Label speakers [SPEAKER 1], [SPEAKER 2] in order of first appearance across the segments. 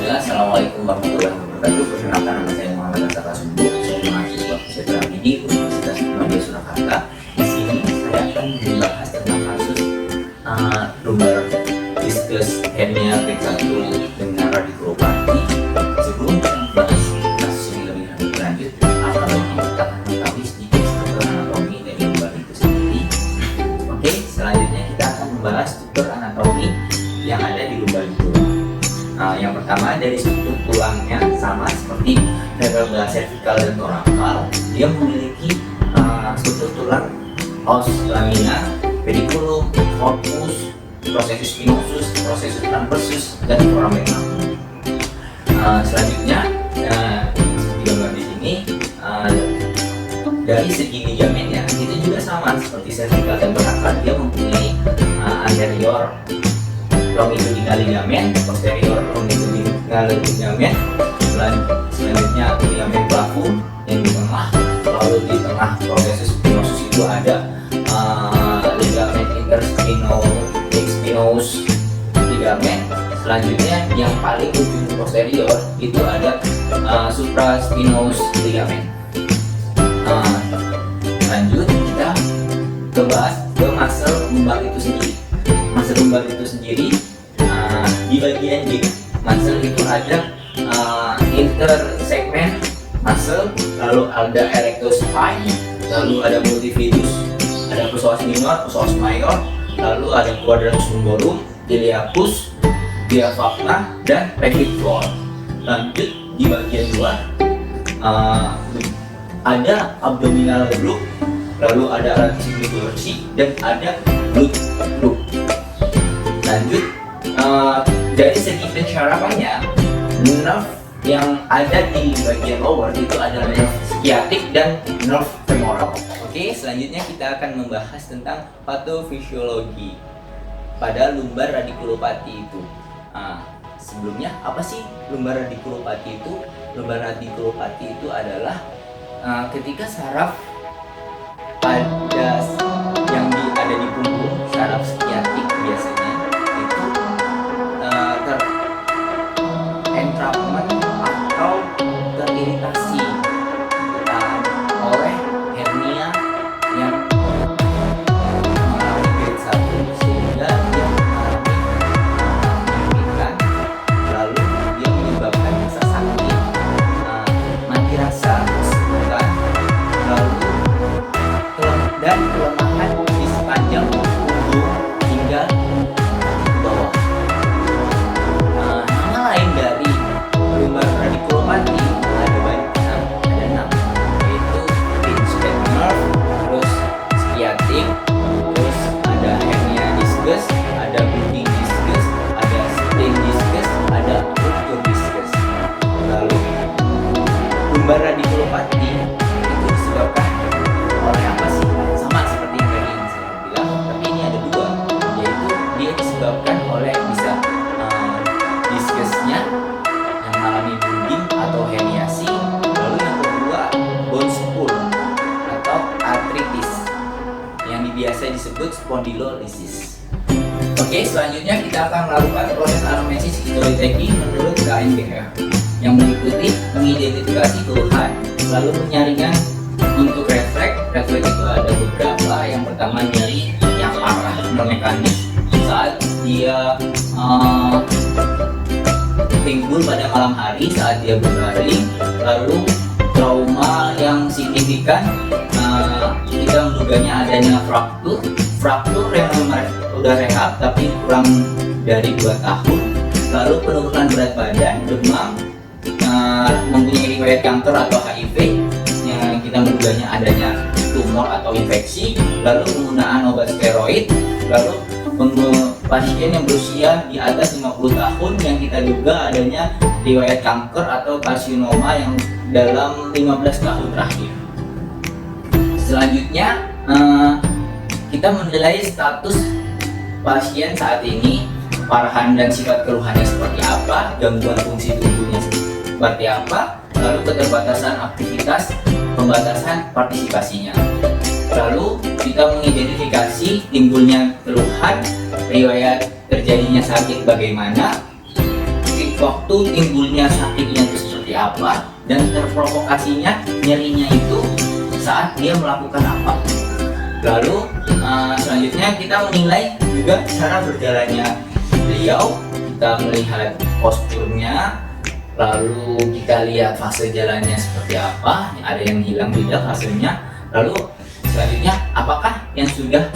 [SPEAKER 1] Bismillah, Assalamualaikum warahmatullahi wabarakatuh. Perkenalkan, nama saya Muhammad Hatta Sumbu. Saya mahasiswa Fisioterapy di Universitas Muhammadiyah Surakarta. Di sini saya akan membahas tentang kasus lumbar diskus hernia grade 1 dengan radikulopati. Sebelum kita membahas kasus ini lebih lanjut, kita akan mengetahui sedikit struktur anatomi dari lumbar itu sendiri. Oke, selanjutnya kita akan membahas struktur anatomi yang ada di lumbar itu. Yang pertama, dari struktur tulangnya sama seperti vertebra cervical dan thoracal. Dia memiliki struktur tulang os lamina, pediculum, corpus, processus spinosus, processus transversus, dan foramen. Selanjutnya, seperti gambar di sini, dari segi ligamen itu juga sama seperti cervical dan thoracal. Dia mempunyai anterior longitudinal ligamen, posterior longitudinal ligamen, selanjutnya ligamen plavum yang di tengah, lalu di tengah processus spinosus itu ada ligamen interspinous ligamen. Selanjutnya yang paling ujung posterior itu ada supraspinous ligamen. Lanjut kita bahas ke muscle lumbar itu sendiri. Muscle lumbar itu sendiri di bagian J muscle itu ada intersegment muscle, lalu ada erectus spine, lalu ada multifidus, ada psoas minor, psoas mayor, lalu ada quadratus lumborum, iliacus, diaphragma, dan pelvic floor. Lanjut di bagian luar ada abdominal loop, lalu ada radius dorsi, dan ada glute loop. Lanjut, dari segi pencerapannya, nerve yang ada di bagian lower itu adalah nerve sciatic dan nerve femoral. Oke, selanjutnya kita akan membahas tentang patofisiologi pada lumbar radikulopati itu. Sebelumnya, apa sih lumbar radikulopati itu? Lumbar radikulopati itu adalah ketika saraf ada di punggung, saraf sciatic biasanya itu entrapment atau teriritasi oleh hernia yang mengalami grade 1 sehingga dia mengalami penyempitan, lalu dia menyebabkan rasa sakit, mati rasa, kesemutan, lalu dan kelemahan di sepanjang punggung hingga ke bawah. Nama lain dari lumbar radikulopati ada banyak, ada 6, yaitu pinch nerve, terus sciatic, terus ada hernia discus, ada bleeding discus, ada spleen discus, ada rupture discus. Lalu lumbar radikulopati itu disebabkan oleh apa sih? Sama seperti yang tadi saya bilang, tapi ini ada dua, yaitu dia disebabkan oleh bisa diskusnya yang mengalami bleeding atau herniasi, lalu yang kedua bone spur atau artritis yang biasa disebut spondylolysis. Oke, selanjutnya kita akan melakukan proses anamnesis histologi menurut KNBH yang meliputi mengidentifikasi keluhan, lalu penyaringan untuk refleks. Refleks itu ada beberapa. Yang pertama, nyeri yang parah non mekanis saat dia timbul pada malam hari saat dia berbaring. Lalu trauma yang signifikan, kita menduganya adanya fraktur yang udah rehab tapi kurang dari 2 tahun. Lalu penurunan berat badan, demam, mempunyai riwayat kanker atau HIV yang kita menduganya adanya tumor atau infeksi, lalu penggunaan obat steroid, lalu pasien yang berusia di atas 50 tahun yang kita duga adanya riwayat kanker atau karsinoma yang dalam 15 tahun terakhir. Selanjutnya kita menilai status pasien saat ini, parahan dan sifat keluhannya seperti apa, gangguan fungsi tubuhnya seperti apa, lalu keterbatasan aktivitas, pembatasan partisipasinya. Lalu kita mengidentifikasi timbulnya keluhan, riwayat terjadinya sakit bagaimana, waktu timbulnya sakitnya itu seperti apa, dan terprovokasinya nyerinya itu saat dia melakukan apa. Lalu selanjutnya kita menilai juga cara berjalannya beliau, kita melihat posturnya, lalu kita lihat fase jalannya seperti apa, ada yang hilang tidak fasenya. Lalu selanjutnya apakah yang sudah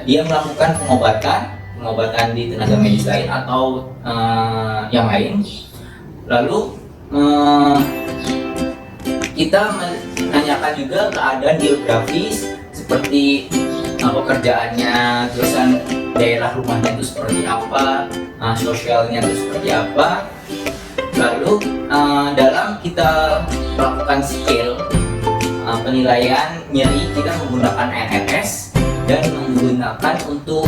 [SPEAKER 1] dia melakukan pengobatan di tenaga medis lain atau yang lain. Lalu kita menanyakan juga keadaan geografis seperti pekerjaannya, terusan daerah rumahnya itu seperti apa, sosialnya itu seperti apa. Lalu dalam kita melakukan scale penilaian nyeri, kita menggunakan NRS dan menggunakan untuk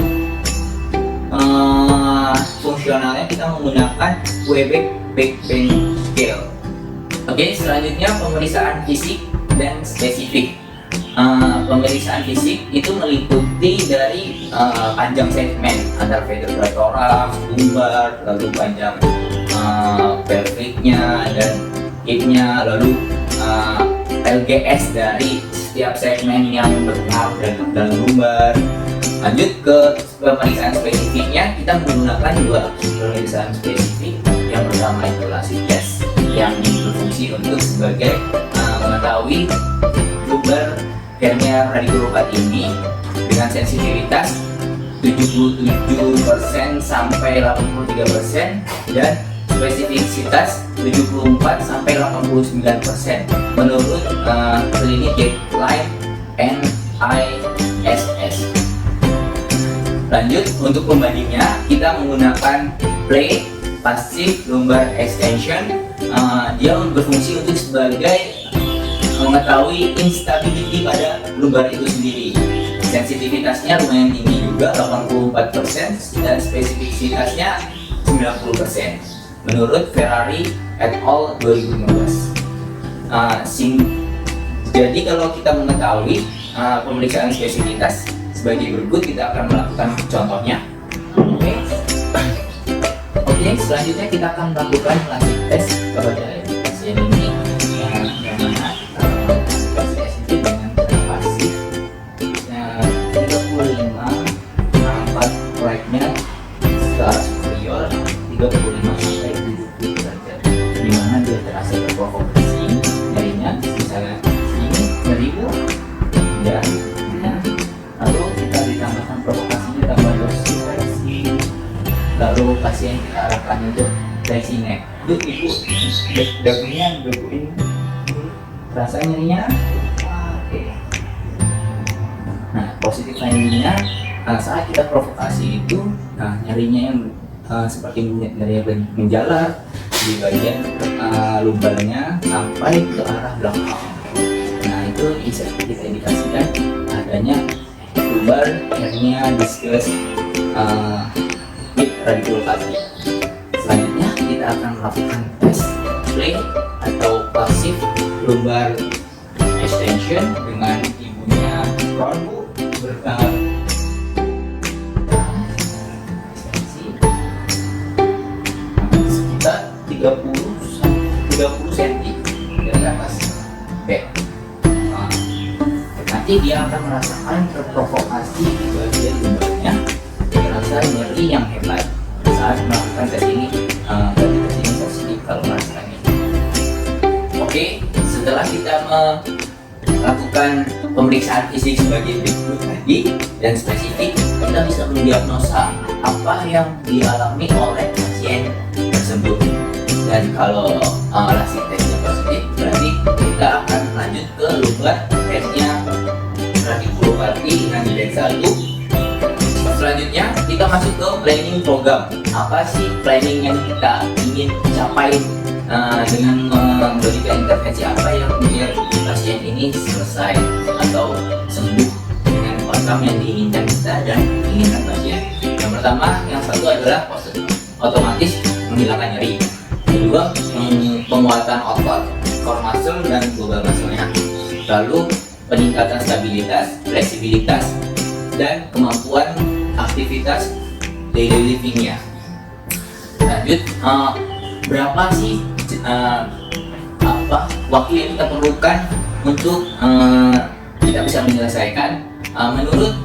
[SPEAKER 1] fungsionalnya kita menggunakan Quebec Backbone Scale. Oke, selanjutnya pemeriksaan fisik dan spesifik. Pemeriksaan fisik itu meliputi dari panjang segmen antar vertebra toraks, lumbar, lalu panjang pelviknya dan hipnya, lalu LGS dari setiap segmen yang berpengaruh dalam lumbar. Lanjut ke pemeriksaan spesifiknya, kita menggunakan dua pemeriksaan spesifik. Yang pertama itu LASIK test yang berfungsi untuk sebagai mengetahui lumbar hernia radikulopati ini dengan sensitivitas 77% sampai 83% dan spesifisitas 74 sampai 89% menurut klinik guideline NISS. Lanjut untuk pembandingnya, kita menggunakan plate passive lumbar extension. Dia berfungsi untuk sebagai mengetahui instability pada lumbar itu sendiri. Sensitivitasnya lumayan tinggi juga, 84%, dan spesifisitasnya 90% menurut Ferrari et al. 2015. Jadi kalau kita mengetahui pemeriksaan spesifitas sebagai berikut, kita akan melakukan contohnya. Oke, selanjutnya kita akan melakukan LASIK test kepada pasien ini yang mana pasien itu dengan cara pasif 35 angkat right-nya ke arah superior 35 sampai 70 derajat, di mana dia terasa terprovokasi nyerinya, misalnya sini nyeri ya. Lalu kita ditambahkan provokasinya, tambah dosis tensi. Lalu pasien kita arahkan untuk tensi neck. Ibu dagunya ini terasa nyerinya. Oke. Nah, positif findingnya saat kita provokasi itu, nyerinya yang seperti nyeri menjalar di bagian lumbarnya sampai ke arah belakang. Nah, itu bisa kita indikasikan adanya lumbar hernia diskus radikulopati. Selanjutnya kita akan melakukan tes plate atau passive lumbar extension dengan ibunya front bertanggal sekitar 30 cm dari atas back. Nanti dia akan merasakan terprovokasi di bagian lumbarnya, terasa nyeri yang hebat saat melakukan tes ini. Dari tes ini positif kalau merasakan ini. Oke, setelah kita melakukan pemeriksaan fisik sebagai berikut tadi dan spesifik, kita bisa mendiagnosa apa yang dialami oleh pasien tersebut. Dan kalau LASIK tesnya positif, berarti kita akan lanjut ke lumbar hernia radikulopati dengan leg 1. Selanjutnya kita masuk ke planning program. Apa sih planning yang kita ingin capai dengan memberikan intervensi apa yang biar pasien ini selesai atau sembuh dengan outcome yang diinginkan kita dan diinginkan pasien. Yang pertama, yang satu adalah otomatis menghilangkan nyeri. Kedua, penguatan otot, core muscle dan global muscle-nya. Lalu peningkatan stabilitas, fleksibilitas, dan kemampuan aktivitas daily living-nya. Dan Lanjut, berapa sih waktu yang kita perlukan untuk kita bisa menyelesaikan? Menurut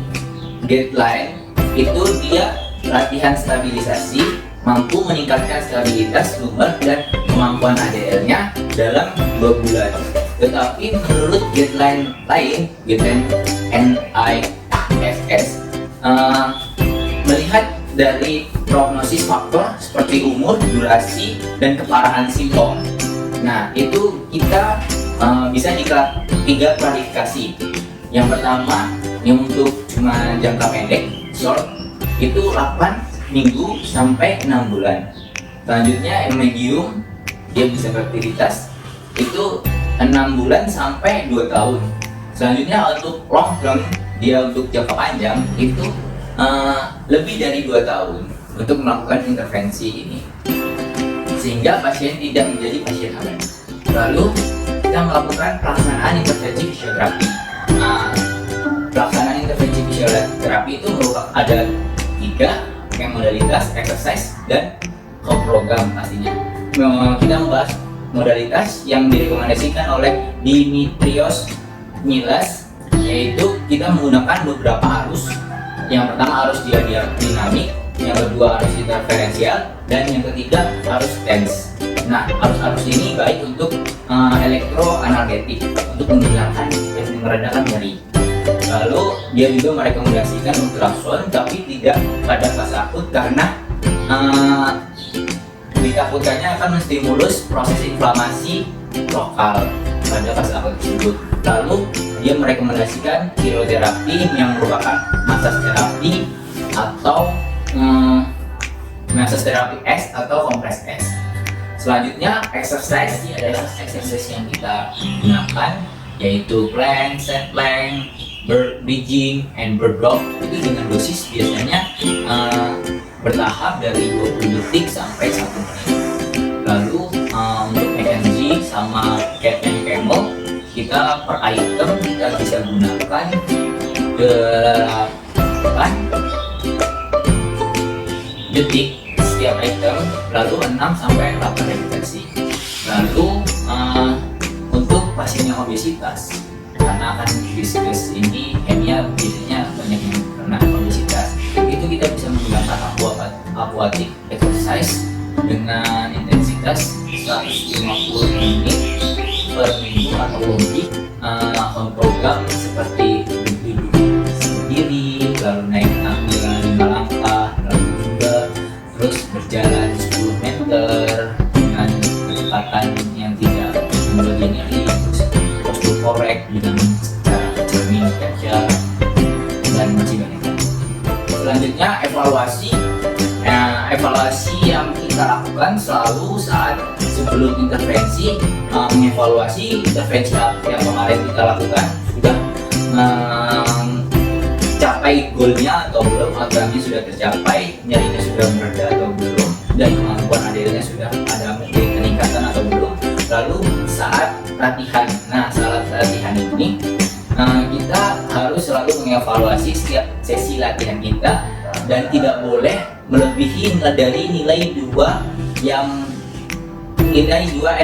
[SPEAKER 1] Guideline itu dia latihan stabilisasi mampu meningkatkan stabilitas lumbar dan kemampuan ADL-nya dalam 2 bulan. Tetapi menurut guideline lain, guideline NIFS, melihat dari prognosis faktor seperti umur, durasi, dan keparahan simptom. Nah, itu kita bisa di 3 klarifikasi. Yang pertama, yang untuk cuma jangka pendek, short, itu 8 minggu sampai 6 bulan. Selanjutnya yang medium, dia bisa beraktivitas, itu 6 bulan sampai 2 tahun. Selanjutnya untuk long term, dia untuk jangka panjang, itu lebih dari 2 tahun untuk melakukan intervensi ini, sehingga pasien tidak menjadi pasien hamil. Lalu kita melakukan pelaksanaan intervensi fisioterapi. Pelaksanaan intervensi fisioterapi itu merupakan ada 3 yang modalitas, exercise, dan program pastinya. Kita membahas modalitas yang direkomendasikan oleh Dimitrios Milas, yaitu kita menggunakan beberapa arus. Yang pertama arus dinamik, yang kedua arus interferensial, dan yang ketiga arus tense. Nah, arus ini baik untuk elektroanalgetik, untuk menghilangkan dan meredakan nyeri. Lalu dia juga merekomendasikan ultrasound, tapi tidak pada fase akut karena ditakutkannya akan menstimulus proses inflamasi lokal pada fase akut tersebut. Lalu dia merekomendasikan hidroterapi yang merupakan massage terapi atau massage terapi S atau kompres S. Selanjutnya exercise, ini adalah exercise yang kita gunakan, yaitu plank, set plank, bird bridging, and bird dog. Itu dengan dosis biasanya bertahap dari 20 detik sampai 1 menit. Lalu untuk MG sama cat and camel, kita per item kita bisa gunakan 8 detik setiap item, lalu 6 sampai 8 repetisi. Lalu untuk pasien yang obesitas, karena akan diskus ini hanya biasanya banyak yang kena obesitas, itu kita bisa menggunakan aquatic exercise dengan intensitas 150 menit per minggu atau lebih. Home program seperti duduk sendiri, lalu naik tangga 5 langkah, lalu juga terus berjalan 10 meter dengan kecepatan yang tidak memberi nyeri, terus postur korek dengan cara cermin kaca, dan masih banyak. Selanjutnya evaluasi yang kita lakukan selalu saat sebelum intervensi, mengevaluasi intervensi yang kemarin kita lakukan sudah capai goalnya atau belum, outcome-nya sudah tercapai, nyerinya sudah mereda atau belum, dan kemampuan ADL-nya sudah ada peningkatan atau belum. Lalu saat latihan, saat latihan ini kita harus selalu mengevaluasi setiap sesi latihan kita dan tidak boleh melebihi dari nilai 2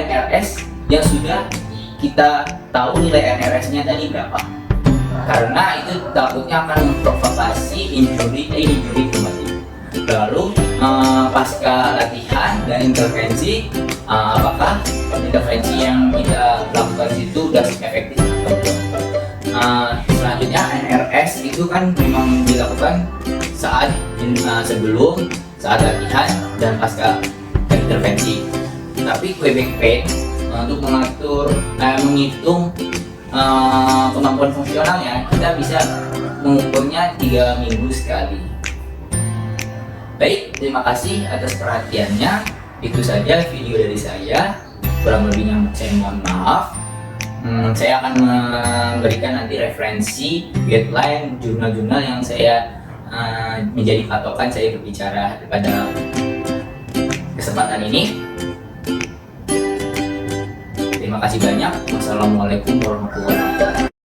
[SPEAKER 1] NRS yang sudah kita tahu nilai NRS-nya tadi berapa, karena itu takutnya akan memprovokasi injury kembali. Lalu pasca latihan dan intervensi, apakah intervensi yang kita lakukan itu sudah efektif atau belum. Selanjutnya NRS itu kan memang dilakukan saat sebelum, saat latihan, dan pasca intervensi. Tapi Quebec Pain untuk menghitung kemampuan fungsionalnya, kita bisa mengukurnya 3 minggu sekali. Baik, terima kasih atas perhatiannya. Itu saja video dari saya. Kurang lebihnya saya mohon maaf. Saya akan memberikan nanti referensi, guideline, jurnal-jurnal yang saya menjadi patokan saya berbicara pada kesempatan ini. Terima kasih banyak. Wassalamualaikum warahmatullahi wabarakatuh.